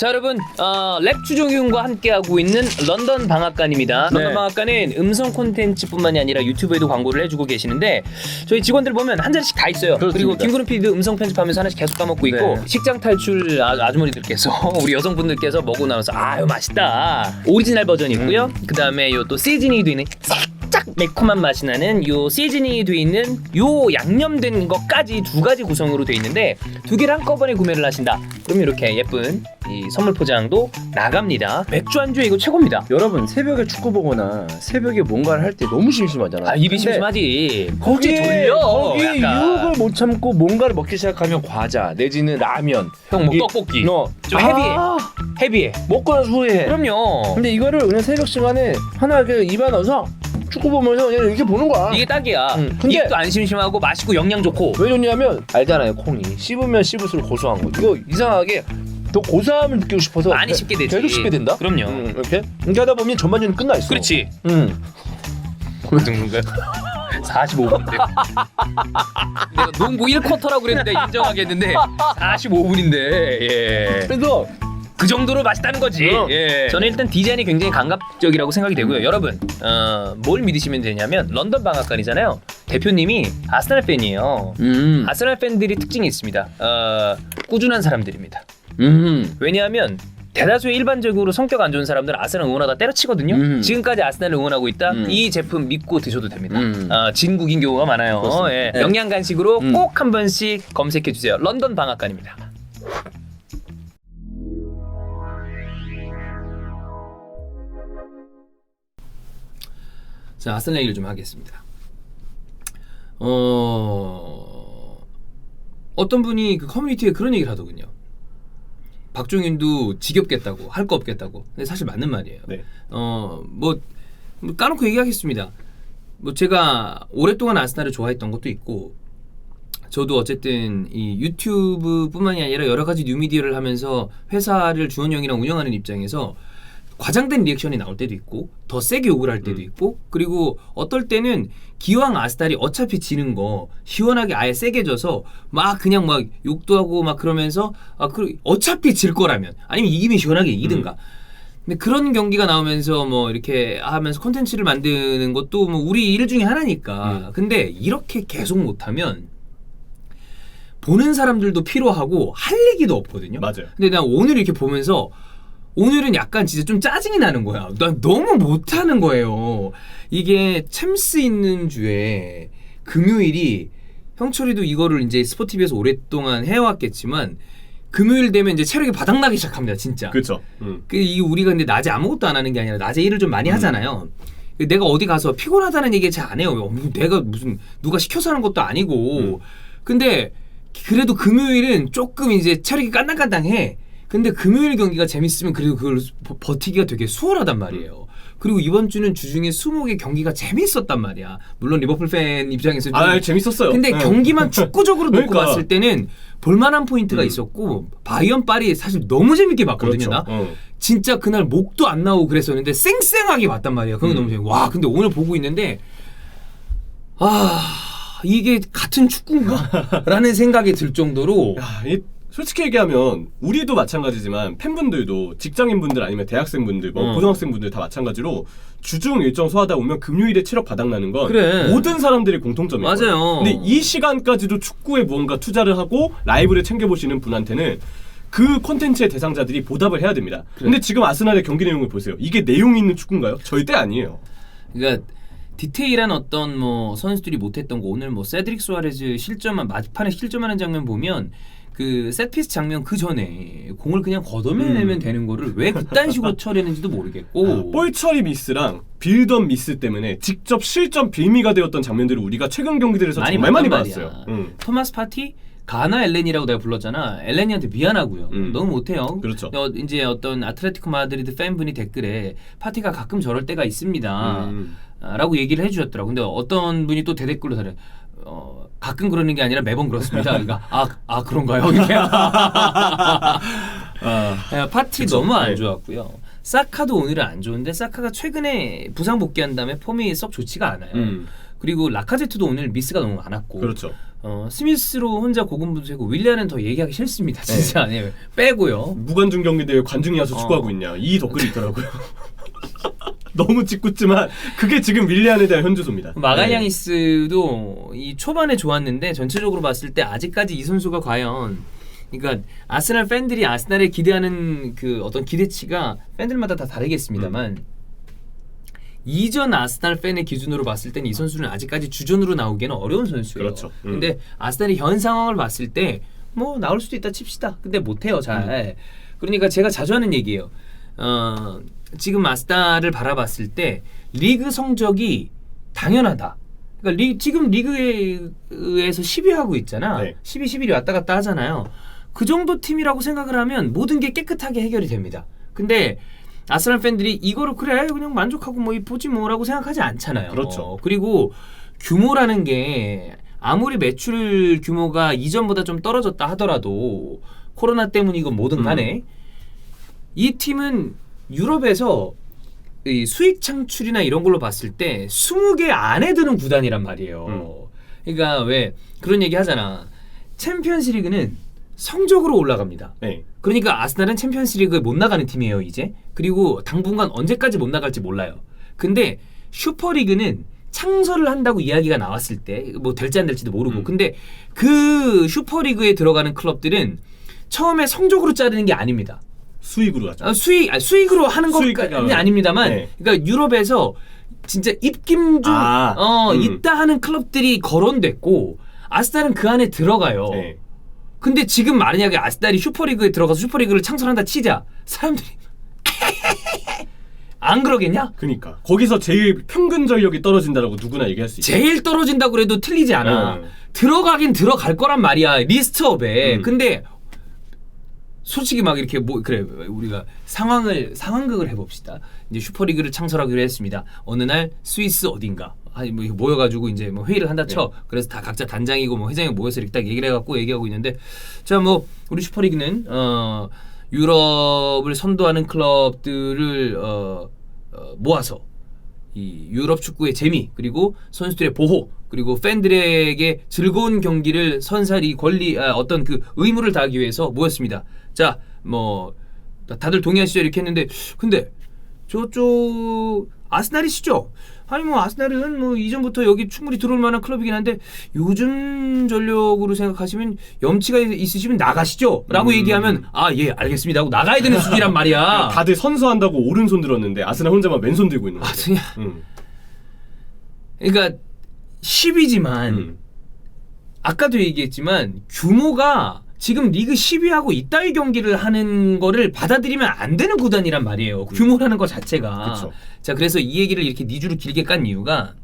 자 여러분 랩 추종윤과 함께하고 있는 런던 방앗간입니다. 네. 런던 방앗간은 음성 콘텐츠뿐만이 아니라 유튜브에도 광고를 해주고 계시는데 저희 직원들 보면 한 자리씩 다 있어요. 그렇습니다. 그리고 김구름 PD도 음성 편집하면서 하나씩 계속 까먹고 있고 네. 식장 탈출 아주머니들께서 우리 여성분들께서 먹고 나와서 아유 맛있다 오리지널 버전이 있고요. 그 다음에 요 또 시즈닝이 되어 있는 살짝 매콤한 맛이 나는 요 시즈닝이 되어 있는 요 양념된 것까지 두 가지 구성으로 되어 있는데 두 개를 한꺼번에 구매를 하신다. 그럼 이렇게 예쁜 이 선물 포장도 나갑니다. 맥주 안주에 이거 최고입니다. 여러분 새벽에 축구 보거나 새벽에 뭔가를 할 때 너무 심심하잖아. 아 입이 근데 심심하지. 거기에 졸려. 거기에 약간. 유혹을 못 참고 뭔가를 먹기 시작하면 과자 내지는 라면. 형 뭐 이- 떡볶이. 좀 헤비해. 헤비해. 먹고 나서 후회해. 그럼요. 근데 이거를 그냥 새벽 시간에 하나 이렇게 입에 넣어서 축구 보면서 그냥 이렇게 보는 거야. 이게 딱이야. 근데- 입도 안 심심하고 맛있고 영양 좋고. 왜 좋냐면 알잖아요, 콩이 씹으면 씹을수록 고소한 거. 이거 이상하게 더 고소함을 느끼고 싶어서 많이 씹게 되지. 계속 씹게 된다. 그럼요. 이렇게 하다 보면 전반전이 끝나 있어. 그렇지. 그 듣는 거야? 45분인데. 내가 농구 1쿼터라고 그랬는데 인정하겠는데 45분인데. 예. 그래서 그 정도로 맛있다는 거지. 응. 예. 저는 일단 디자인이 굉장히 감각적이라고 생각이 되고요. 여러분, 뭘 믿으시면 되냐면 런던 방앗간이잖아요. 대표님이 아스날 팬이에요. 아스날 팬들이 특징이 있습니다. 꾸준한 사람들입니다. 왜냐하면 대다수의 일반적으로 성격 안 좋은 사람들은 아스날 응원하다 때려치거든요. 지금까지 아스날을 응원하고 있다. 이 제품 믿고 드셔도 됩니다. 진국인 경우가 많아요. 예. 네. 영양 간식으로 꼭 한 번씩 검색해 주세요. 런던 방앗간입니다. 자, 아스날 얘기를 좀 하겠습니다. 어떤 분이 그 커뮤니티에 그런 얘기를 하더군요. 박종윤도 지겹겠다고, 할 거 없겠다고. 근데 사실 맞는 말이에요. 네. 뭐 까놓고 얘기하겠습니다. 뭐 제가 오랫동안 아스날을 좋아했던 것도 있고, 저도 어쨌든 이 유튜브뿐만이 아니라 여러 가지 뉴미디어를 하면서 회사를 주원 형이랑 운영하는 입장에서 과장된 리액션이 나올 때도 있고 더 세게 욕을 할 때도 있고 그리고 어떨 때는 기왕 아스날이 어차피 지는 거 시원하게 아예 세게 져서 막 그냥 막 욕도 하고 막 그러면서 어차피 질 거라면 아니면 이기면 시원하게 이기든가 근데 그런 경기가 나오면서 뭐 이렇게 하면서 콘텐츠를 만드는 것도 뭐 우리 일 중에 하나니까 근데 이렇게 계속 못하면 보는 사람들도 피로하고 할 얘기도 없거든요. 맞아요. 근데 난 오늘 이렇게 보면서 오늘은 약간 진짜 좀 짜증이 나는 거야. 난 너무 못하는 거예요. 이게 챔스 있는 주에 금요일이 형철이도 이거를 이제 스포티비에서 오랫동안 해왔겠지만 금요일 되면 이제 체력이 바닥나기 시작합니다. 진짜. 그렇죠. 이게 우리가 근데 낮에 아무것도 안 하는 게 아니라 낮에 일을 좀 많이 하잖아요. 내가 어디 가서 피곤하다는 얘기 잘 안 해요. 내가 무슨 누가 시켜서 하는 것도 아니고. 근데 그래도 금요일은 조금 이제 체력이 깐당깐당해. 근데 금요일 경기가 재밌으면 그래도 그걸 버티기가 되게 수월하단 말이에요. 그리고 이번 주는 주중에 20개 경기가 재밌었단 말이야. 물론 리버풀 팬 입장에서 좀 재밌었어요. 근데 네. 경기만 축구적으로 놓고 그러니까. 봤을 때는 볼만한 포인트가 있었고 바이언 파리 사실 너무 재밌게 봤거든요. 그렇죠. 나 진짜 그날 목도 안 나오고 그랬었는데 쌩쌩하게 봤단 말이야. 그게 너무 재밌어. 와 근데 오늘 보고 있는데 이게 같은 축구인가? 라는 생각이 들 정도로 솔직히 얘기하면 우리도 마찬가지지만 팬분들도 직장인분들 아니면 대학생분들 뭐 고등학생분들 다 마찬가지로 주중 일정 소화하다 보면 금요일에 체력 바닥나는 건 그래. 모든 사람들의 공통점이에요. 맞아요. 근데 이 시간까지도 축구에 무언가 투자를 하고 라이브를 챙겨보시는 분한테는 그 콘텐츠의 대상자들이 보답을 해야 됩니다. 근데 지금 아스날의 경기 내용을 보세요. 이게 내용이 있는 축구인가요? 절대 아니에요. 그러니까 디테일한 어떤 뭐 선수들이 못했던 거 오늘 뭐 세드릭 수아레즈 막판에 실점하는 장면 보면 그 세트피스 장면 그 전에 공을 그냥 걷어내면 되는 거를 왜 그딴 식으로 처리했는지도 모르겠고 볼 처리 미스랑 빌드업 미스 때문에 직접 실점 빌미가 되었던 장면들을 우리가 최근 경기들에서 정말 많이 봤단 봤어요. 말이야. 토마스 파티 가나 엘렌이라고 내가 불렀잖아. 엘렌이한테 미안하고요. 너무 못해요. 그렇죠. 이제 어떤 아틀레티코 마드리드 팬분이 댓글에 파티가 가끔 저럴 때가 있습니다. 라고 얘기를 해주셨더라고. 근데 어떤 분이 또 대댓글로 달아요. 가끔 그러는 게 아니라 매번 그렇습니다. 그러니까 그런가요? 이렇게. 파티 그쵸. 너무 안 네. 좋았고요. 사카도 오늘은 안 좋은데 사카가 최근에 부상 복귀한 다음에 폼이 썩 좋지가 않아요. 그리고 라카제트도 오늘 미스가 너무 많았고 그렇죠. 스미스로 혼자 고군분투했고 윌리안은 더 얘기하기 싫습니다. 진짜 네. 빼고요. 무관중 경기대회 관중이 와서 축구하고 있냐 이 댓글이 있더라고요. 너무 짓궂지만 그게 지금 윌리안에 대한 현주소입니다. 마갈량이스도 이 초반에 좋았는데 전체적으로 봤을 때 아직까지 이 선수가 과연 그러니까 아스날 팬들이 아스날에 기대하는 그 어떤 기대치가 팬들마다 다 다르겠습니다만 이전 아스날 팬의 기준으로 봤을 때는 이 선수는 아직까지 주전으로 나오기에는 어려운 선수예요. 그렇죠. 근데 아스날의 현 상황을 봤을 때 뭐 나올 수도 있다 칩시다. 근데 못해요 잘. 그러니까 제가 자주 하는 얘기예요. 지금 아스날을 바라봤을 때 리그 성적이 당연하다. 그러니까 지금 리그에서 10위 하고 있잖아. 네. 10위, 11위 왔다 갔다 하잖아요. 그 정도 팀이라고 생각을 하면 모든 게 깨끗하게 해결이 됩니다. 근데 아스날 팬들이 이거를 그래 그냥 만족하고 뭐 보지 뭐라고 생각하지 않잖아요. 그렇죠. 그리고 규모라는 게 아무리 매출 규모가 이전보다 좀 떨어졌다 하더라도 코로나 때문이건 뭐든 간에 이 팀은 유럽에서 이 수익 창출이나 이런 걸로 봤을 때 20개 안에 드는 구단이란 말이에요. 그러니까 왜 그런 얘기 하잖아. 챔피언스 리그는 성적으로 올라갑니다. 네. 그러니까 아스날은 챔피언스 리그에 못 나가는 팀이에요 이제. 그리고 당분간 언제까지 못 나갈지 몰라요. 근데 슈퍼리그는 창설을 한다고 이야기가 나왔을 때 뭐 될지 안 될지도 모르고 근데 그 슈퍼리그에 들어가는 클럽들은 처음에 성적으로 자르는 게 아닙니다. 수익으로 하죠. 수익으로 하는 것까지는 아닙니다만 네. 그러니까 유럽에서 진짜 입김 좀 있다 하는 클럽들이 거론됐고 아스날은 그 안에 들어가요. 네. 근데 지금 만약에 아스날이 슈퍼리그에 들어가서 슈퍼리그를 창설한다 치자 사람들이 안 그러겠냐? 그러니까 거기서 제일 평균 전력이 떨어진다라고 누구나 얘기할 수 있어요. 제일 떨어진다고 그래도 틀리지 않아. 들어가긴 들어갈 거란 말이야 리스트업에. 근데 솔직히 막 이렇게 뭐 그래 우리가 상황극을 해봅시다. 이제 슈퍼리그를 창설하기로 했습니다. 어느 날 스위스 어딘가 뭐 모여가지고 이제 뭐 회의를 한다 쳐. 그래서 다 각자 단장이고 뭐 회장이 모여서 이렇게 딱 얘기를 해갖고 얘기하고 있는데 자 뭐 우리 슈퍼리그는 유럽을 선도하는 클럽들을 모아서 이 유럽 축구의 재미 그리고 선수들의 보호 그리고 팬들에게 즐거운 경기를 선사리 권리 어떤 그 의무를 다하기 위해서 모였습니다. 자, 뭐 다들 동의하시죠 이렇게 했는데 근데 저쪽 아스날이시죠? 아니 뭐 아스날은 뭐 이전부터 여기 충분히 들어올 만한 클럽이긴 한데 요즘 전력으로 생각하시면 염치가 있으시면 나가시죠? 라고 얘기하면 아 예 알겠습니다 하고 나가야 되는 수준이란 말이야. 다들 선서한다고 오른손 들었는데 아스날 혼자만 왼손 들고 있는 거야. 그러니까 10위지만 아까도 얘기했지만 규모가 지금 리그 10위하고 이따위 경기를 하는 거를 받아들이면 안 되는 구단이란 말이에요. 규모라는 것 자체가. 그쵸. 자, 그래서 이 얘기를 이렇게 네 줄을 길게 깐 이유가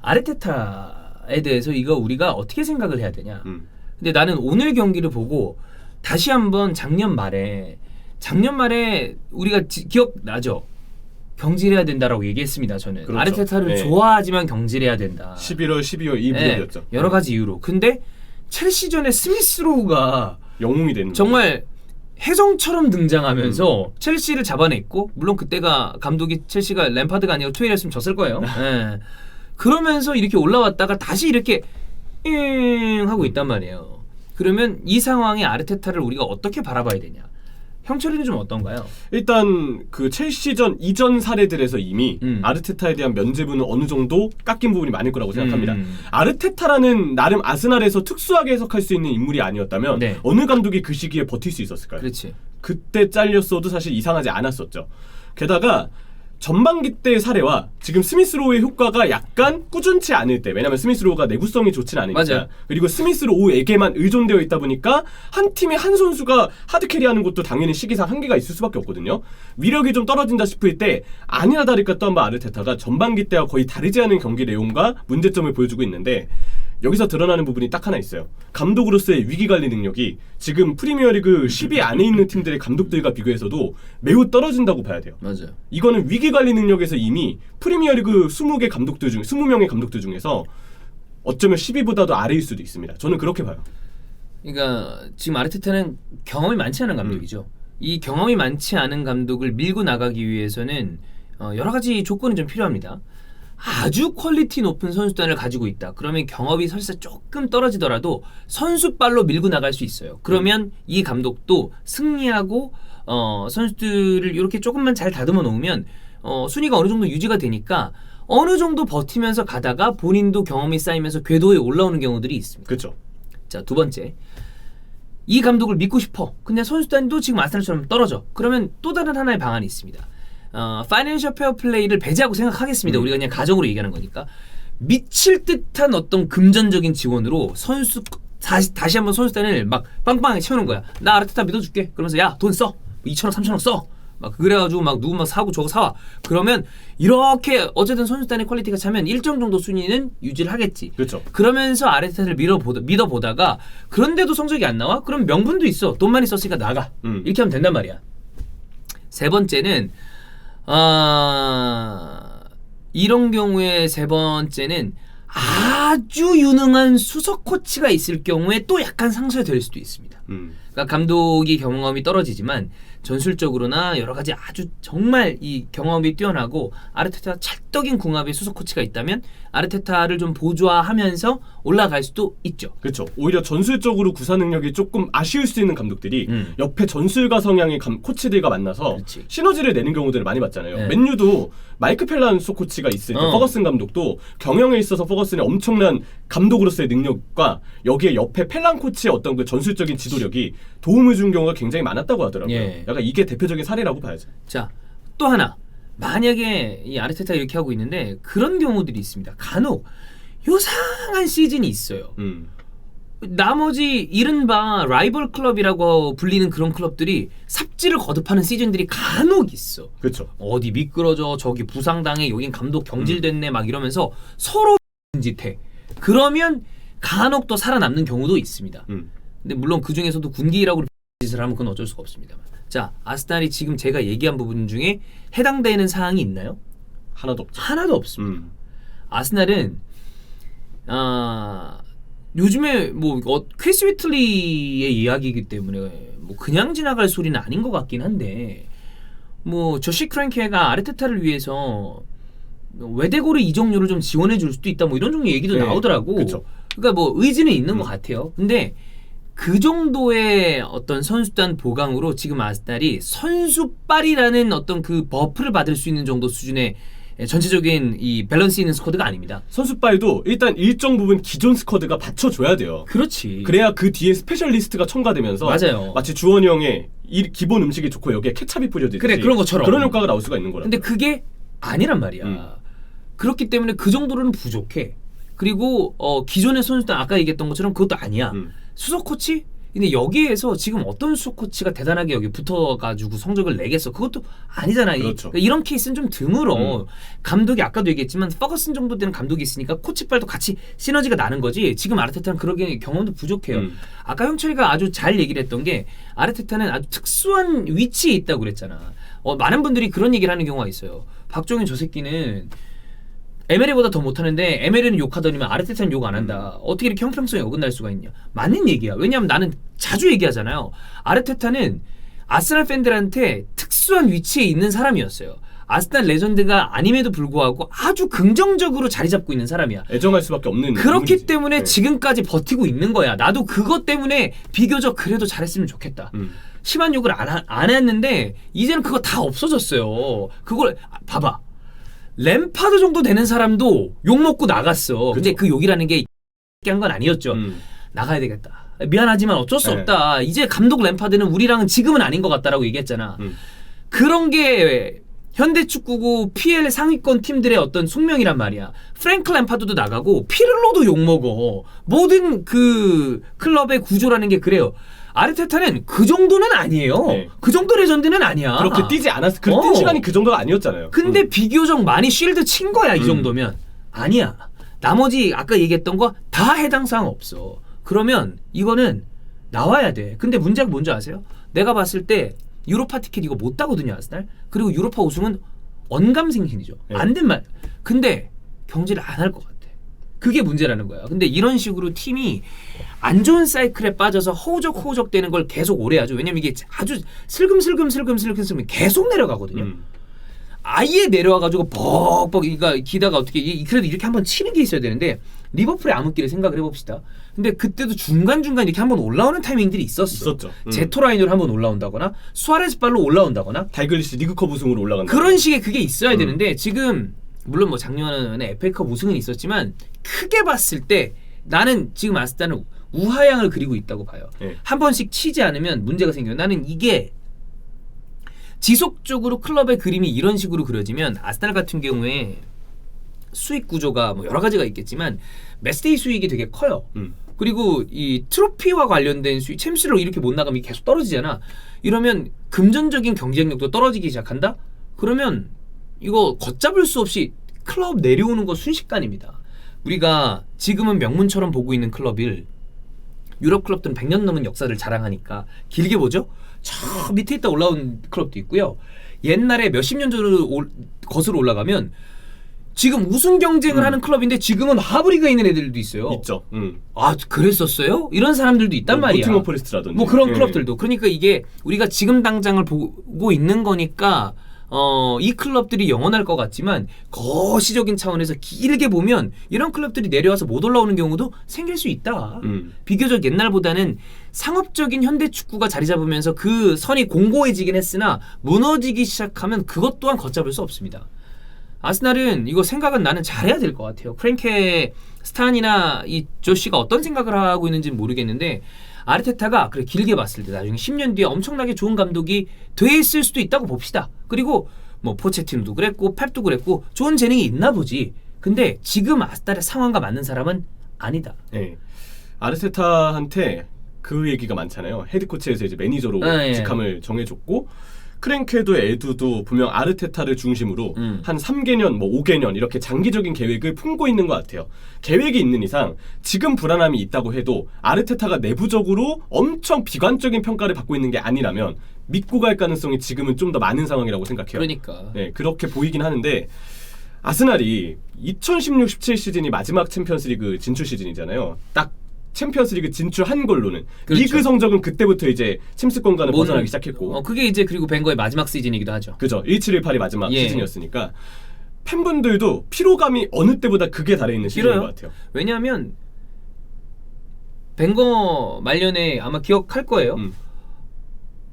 아르테타에 대해서 이거 우리가 어떻게 생각을 해야 되냐. 근데 나는 오늘 경기를 보고 다시 한번 작년 말에 우리가 기억나죠? 경질해야 된다라고 얘기했습니다. 저는 그렇죠. 아르테타를 좋아하지만 경질해야 된다. 11월, 12월 이 무렵이었죠. 여러 가지 이유로. 근데 첼시전에 스미스로우가 영웅이 되는 정말 혜성처럼 등장하면서 첼시를 잡아냈고 물론 그때가 감독이 첼시가 램파드가 아니고 투엘이었으면 졌을 거예요. 예. 그러면서 이렇게 올라왔다가 다시 이렇게 하고 있단 말이에요. 그러면 이 상황에 아르테타를 우리가 어떻게 바라봐야 되냐? 형철이는 좀 어떤가요? 일단 그 첼시전 이전 사례들에서 이미 아르테타에 대한 면죄부는 어느 정도 깎인 부분이 많을 거라고 생각합니다. 아르테타라는 나름 아스날에서 특수하게 해석할 수 있는 인물이 아니었다면 네. 어느 감독이 그 시기에 버틸 수 있었을까요? 그렇지. 그때 잘렸어도 사실 이상하지 않았었죠. 게다가 전반기 때의 사례와 지금 스미스로우의 효과가 약간 꾸준치 않을 때, 왜냐면 스미스로우가 내구성이 좋진 않으니까. 맞아요. 그리고 스미스로우에게만 의존되어 있다 보니까 한 팀의 한 선수가 하드캐리하는 것도 당연히 시기상 한계가 있을 수밖에 없거든요. 위력이 좀 떨어진다 싶을 때 아니나 다를까 또 한 번 아르테타가 전반기 때와 거의 다르지 않은 경기 내용과 문제점을 보여주고 있는데 여기서 드러나는 부분이 딱 하나 있어요. 감독으로서의 위기관리 능력이 지금 프리미어리그 10위 안에 있는 팀들의 감독들과 비교해서도 매우 떨어진다고 봐야 돼요. 맞아요. 이거는 위기관리 능력에서 이미 프리미어리그 20명의 감독들 중에서 어쩌면 10위보다도 아래일 수도 있습니다. 저는 그렇게 봐요. 그러니까 지금 아르테타는 경험이 많지 않은 감독이죠. 이 경험이 많지 않은 감독을 밀고 나가기 위해서는 여러 가지 조건이 좀 필요합니다. 아주 퀄리티 높은 선수단을 가지고 있다. 그러면 경험이 설사 조금 떨어지더라도 선수발로 밀고 나갈 수 있어요. 그러면 이 감독도 승리하고 선수들을 이렇게 조금만 잘 다듬어 놓으면 순위가 어느 정도 유지가 되니까 어느 정도 버티면서 가다가 본인도 경험이 쌓이면서 궤도에 올라오는 경우들이 있습니다. 그렇죠. 자, 두 번째. 이 감독을 믿고 싶어. 근데 선수단도 지금 아스날처럼 떨어져. 그러면 또 다른 하나의 방안이 있습니다. 파이낸셜 페어플레이를 배제하고 생각하겠습니다. 우리가 그냥 가정으로 얘기하는 거니까. 미칠 듯한 어떤 금전적인 지원으로 다시 한번 선수단을 막 빵빵하게 채우는 거야. 나 아르테타 믿어줄게. 그러면서 야, 돈 써. 2천억, 3천억 써. 막 그래가지고 막 누구 막 사고 저거 사와. 그러면 이렇게 어쨌든 선수단의 퀄리티가 차면 일정 정도 순위는 유지를 하겠지. 그렇죠. 그러면서 아르테타를 믿어보다가 그런데도 성적이 안 나와? 그럼 명분도 있어. 돈 많이 썼으니까 나가. 이렇게 하면 된단 말이야. 세 번째는 이런 경우에 세 번째는 아주 유능한 수석 코치가 있을 경우에 또 약간 상쇄될 수도 있습니다. 그러니까 감독이 경험이 떨어지지만 전술적으로나 여러 가지 아주 정말 이 경험이 뛰어나고 아르테타 찰떡인 궁합의 수석 코치가 있다면 아르테타를 좀 보조하면서 올라갈 수도 있죠. 그렇죠. 오히려 전술적으로 구사 능력이 조금 아쉬울 수 있는 감독들이 옆에 전술가 성향의 코치들과 만나서 그렇지. 시너지를 내는 경우들을 많이 봤잖아요. 네. 맨유도 마이크 펠란 수석 코치가 있을 때 퍼거슨 감독도 경영에 있어서 퍼거슨의 엄청난 감독으로서의 능력과 여기에 옆에 펠란 코치의 어떤 그 전술적인 지도력이 도움을 준 경우가 굉장히 많았다고 하더라고요. 예. 약간 이게 대표적인 사례라고 봐야죠. 자, 또 하나. 만약에 이 아르테타 이렇게 하고 있는데 그런 경우들이 있습니다. 간혹 요상한 시즌이 있어요. 나머지 이른바 라이벌 클럽이라고 불리는 그런 클럽들이 삽질을 거듭하는 시즌들이 간혹 있어. 그렇죠. 어디 미끄러져, 저기 부상당해, 여긴 감독 경질됐네 막 이러면서 서로 짓해. 그러면 간혹 또 살아남는 경우도 있습니다. 근데 물론 그 중에서도 군기라고 짓을 하면 그건 어쩔 수가 없습니다만. 자, 아스날이 지금 제가 얘기한 부분 중에 해당되는 사항이 있나요? 하나도 없죠. 하나도 없습니다. 아스날은 요즘에 뭐 크리스 위틀리의 이야기이기 때문에 뭐 그냥 지나갈 소리는 아닌 것 같긴 한데 뭐 조시 크랭케가 아르테타를 위해서 외대고르 이적료를 좀 지원해 줄 수도 있다 뭐 이런 종류 얘기도 네, 나오더라고. 그쵸. 그러니까 뭐 의지는 있는 것 같아요. 근데 그 정도의 어떤 선수단 보강으로 지금 아스날이 선수빨이라는 어떤 그 버프를 받을 수 있는 정도 수준의 전체적인 이 밸런스 있는 스쿼드가 아닙니다. 선수빨도 일단 일정 부분 기존 스쿼드가 받쳐줘야 돼요. 그렇지. 그래야 그 뒤에 스페셜리스트가 첨가되면서 맞아요. 마치 주원이 형의 기본 음식이 좋고 여기에 케찹이 뿌려지듯이 그래, 그런 것처럼. 그런 효과가 나올 수가 있는 거라. 근데 그게 아니란 말이야. 그렇기 때문에 그 정도로는 부족해. 그리고 기존의 선수단 아까 얘기했던 것처럼 그것도 아니야. 수석 코치? 근데 여기에서 지금 어떤 수석 코치가 대단하게 여기 붙어가지고 성적을 내겠어? 그것도 아니잖아. 그렇죠. 그러니까 이런 케이스는 좀 드물어. 감독이 아까도 얘기했지만 퍼거슨 정도 되는 감독이 있으니까 코치빨도 같이 시너지가 나는 거지. 지금 아르테타는 그러기에 경험도 부족해요. 아까 형철이가 아주 잘 얘기를 했던 게 아르테타는 아주 특수한 위치에 있다고 그랬잖아. 많은 분들이 그런 얘기를 하는 경우가 있어요. 박종현 저 새끼는 에메리보다 더 못하는데 에메리는 욕하더니만 아르테타는 욕 안 한다. 어떻게 이렇게 형평성이 어긋날 수가 있냐. 맞는 얘기야. 왜냐하면 나는 자주 얘기하잖아요. 아르테타는 아스날 팬들한테 특수한 위치에 있는 사람이었어요. 아스날 레전드가 아님에도 불구하고 아주 긍정적으로 자리 잡고 있는 사람이야. 애정할 수밖에 없는 그렇기 인물이지. 때문에 네. 지금까지 버티고 있는 거야. 나도 그것 때문에 비교적 그래도 잘했으면 좋겠다. 심한 욕을 안 했는데 이제는 그거 다 없어졌어요. 그걸 봐봐. 램파드 정도 되는 사람도 욕 먹고 나갔어. 근데 그 욕이라는 게 한 건 아니었죠. 나가야 되겠다. 미안하지만 어쩔 수 네. 없다. 이제 감독 램파드는 우리랑은 지금은 아닌 것 같다라고 얘기했잖아. 그런 게 현대축구고 PL 상위권 팀들의 어떤 숙명이란 말이야. 프랭크 램파드도 나가고 피를로도 욕 먹어. 모든 그 클럽의 구조라는 게 그래요. 아르테타는 그 정도는 아니에요. 네. 그 정도 레전드는 아니야. 그렇게 뛰지 않았어. 뛴 시간이 그 정도가 아니었잖아요. 근데 비교적 많이 쉴드 친 거야. 이 정도면. 아니야. 나머지 아까 얘기했던 거 다 해당 사항 없어. 그러면 이거는 나와야 돼. 근데 문제가 뭔지 아세요? 내가 봤을 때 유로파 티켓 이거 못 따거든요, 아스날. 그리고 유로파 우승은 언감생신이죠. 네. 안 된 말. 근데 경질을 안 할 것 같아. 그게 문제라는 거야. 근데 이런 식으로 팀이 안 좋은 사이클에 빠져서 허우적 되는 걸 계속 오래 하죠. 왜냐면 이게 아주 슬금슬금 계속 내려가거든요. 아예 내려와가지고 벅벅 그러니까 기다가 어떻게 그래도 이렇게 한번 치는 게 있어야 되는데 리버풀의 암흑기를 생각을 해봅시다. 근데 그때도 중간중간 이렇게 한번 올라오는 타이밍들이 있었죠. 제토 라인으로 한번 올라온다거나 수아레스 발로 올라온다거나 달글리시 리그컵 우승으로 올라간다. 그런 식의 그게 있어야 되는데 지금 물론 뭐 작년에 FA컵 우승은 있었지만 크게 봤을 때 나는 지금 아스날은 우하향을 그리고 있다고 봐요. 네. 한 번씩 치지 않으면 문제가 생겨요. 나는 이게 지속적으로 클럽의 그림이 이런 식으로 그려지면 아스날 같은 경우에 수익 구조가 뭐 여러 가지가 있겠지만 매스데이 수익이 되게 커요. 그리고 이 트로피와 관련된 수익, 챔스로 이렇게 못 나가면 계속 떨어지잖아. 이러면 금전적인 경쟁력도 떨어지기 시작한다? 그러면 이거 걷잡을 수 없이 클럽 내려오는 거 순식간입니다. 우리가 지금은 명문처럼 보고 있는 클럽을 유럽 클럽들은 100년 넘은 역사를 자랑하니까 길게 보죠. 저 밑에 있다 올라온 클럽도 있고요. 옛날에 몇십 년 전으로 거슬러 올라가면 지금 우승 경쟁을 하는 클럽인데 지금은 하브리그에 있는 애들도 있어요. 있죠. 아 그랬었어요? 이런 사람들도 있단 말이야. 노팅엄 포레스트라든지 뭐 그런 클럽들도. 그러니까 이게 우리가 지금 당장을 보고 있는 거니까 이 클럽들이 영원할 것 같지만 거시적인 차원에서 길게 보면 이런 클럽들이 내려와서 못 올라오는 경우도 생길 수 있다. 비교적 옛날보다는 상업적인 현대 축구가 자리 잡으면서 그 선이 공고해지긴 했으나 무너지기 시작하면 그것 또한 걷잡을 수 없습니다. 아스날은 이거 생각은 나는 잘해야 될 것 같아요. 프랭케 스탄이나 이 조시가 어떤 생각을 하고 있는지는 모르겠는데 아르테타가 그래 길게 봤을 때 나중에 10년 뒤에 엄청나게 좋은 감독이 돼 있을 수도 있다고 봅시다. 그리고 뭐 포체티노도 그랬고 펩도 그랬고 좋은 재능이 있나 보지. 근데 지금 아스날의 상황과 맞는 사람은 아니다. 네. 아르테타한테 그 얘기가 많잖아요. 헤드코치에서 이제 매니저로 직함을 정해줬고 크랭케도 에두도 분명 아르테타를 중심으로 한 3개년, 뭐 5개년 이렇게 장기적인 계획을 품고 있는 것 같아요. 계획이 있는 이상 지금 불안함이 있다고 해도 아르테타가 내부적으로 엄청 비관적인 평가를 받고 있는 게 아니라면 믿고 갈 가능성이 지금은 좀 더 많은 상황이라고 생각해요. 그러니까. 네, 그렇게 보이긴 하는데 아스날이 2016-17 시즌이 마지막 챔피언스리그 진출 시즌이잖아요. 딱 챔피언스리그 진출한 걸로는 그렇죠. 리그 성적은 그때부터 이제 챔스권과는 벗어나기 시작했고 그게 이제 그리고 벵거의 마지막 시즌이기도 하죠. 그죠. 1718이 마지막 시즌이었으니까 팬분들도 피로감이 어느 때보다 극에 달해 있는 시즌인 것 같아요. 왜냐하면 벵거 말년에 아마 기억할 거예요.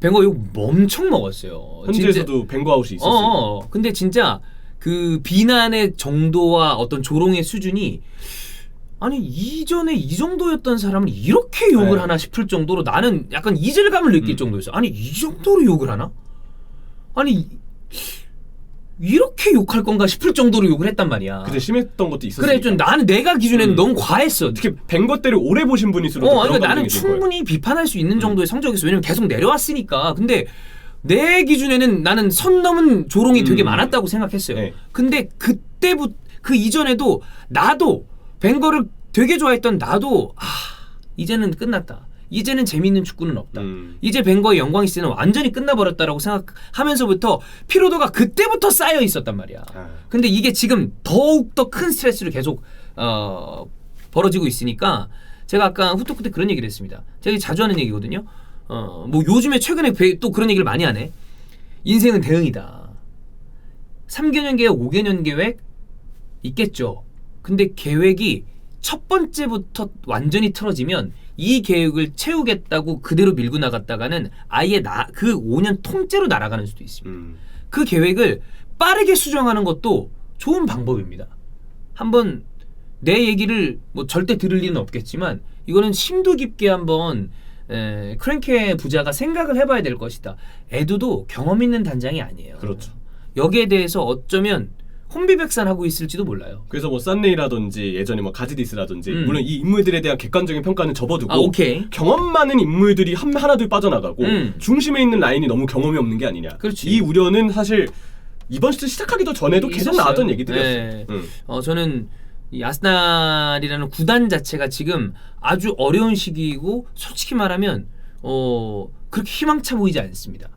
벵거 욕 엄청 먹었어요. 현지에서도 벵거 아웃이 있었어요. 근데 진짜 그 비난의 정도와 어떤 조롱의 수준이 아니 이전에 이 정도였던 사람은 이렇게 욕을 하나 싶을 정도로 나는 약간 이질감을 느낄 정도였어. 아니 이 정도로 욕을 하나? 아니 이렇게 욕할 건가 싶을 정도로 욕을 했단 말이야. 그때 심했던 것도 있었으니까. 그래 좀 나는 내가 기준에는 너무 과했어. 특히 벵거 때를 오래 보신 분일수록 그러니까 나는 충분히 비판할 수 있는 정도의 성적이었어. 왜냐면 계속 내려왔으니까. 근데 내 기준에는 나는 선 넘은 조롱이 되게 많았다고 생각했어요. 네. 근데 그때부터 그 이전에도 나도 벵거를 되게 좋아했던 나도 이제는 끝났다. 이제는 재미있는 축구는 없다. 이제 벵거의 영광 시대는 완전히 끝나버렸다라고 생각하면서부터 피로도가 그때부터 쌓여 있었단 말이야. 근데 이게 지금 더욱 더 큰 스트레스를 계속 벌어지고 있으니까 제가 아까 후토크 때 그런 얘기를 했습니다. 제가 자주 하는 얘기거든요. 뭐 요즘에 최근에 또 그런 얘기를 많이 하네. 인생은 대응이다. 3개년 계획, 5개년 계획 있겠죠. 근데 계획이 첫 번째부터 완전히 틀어지면 이 계획을 채우겠다고 그대로 밀고 나갔다가는 아예 그 5년 통째로 날아가는 수도 있습니다. 그 계획을 빠르게 수정하는 것도 좋은 방법입니다. 한번 내 얘기를 뭐 절대 들을 리는 없겠지만 이거는 심도 깊게 한번 크랭케 부자가 생각을 해봐야 될 것이다. 에두도 경험 있는 단장이 아니에요. 그렇죠. 여기에 대해서 어쩌면 혼비백산하고 있을지도 몰라요. 그래서 뭐 산네이라든지 예전에 뭐 가지디스라든지 물론 이 인물들에 대한 객관적인 평가는 접어두고 오케이. 경험 많은 인물들이 하나둘 빠져나가고 중심에 있는 라인이 너무 경험이 없는 게 아니냐. 그렇지. 이 우려는 사실 이번 시즌 시작하기도 전에도 계속 있었어요. 나왔던 얘기들이었어요. 네. 저는 이 아스날이라는 구단 자체가 지금 아주 어려운 시기이고 솔직히 말하면 그렇게 희망차 보이지 않습니다.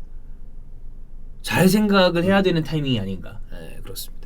잘 생각을 해야 되는 타이밍이 아닌가. 네, 그렇습니다.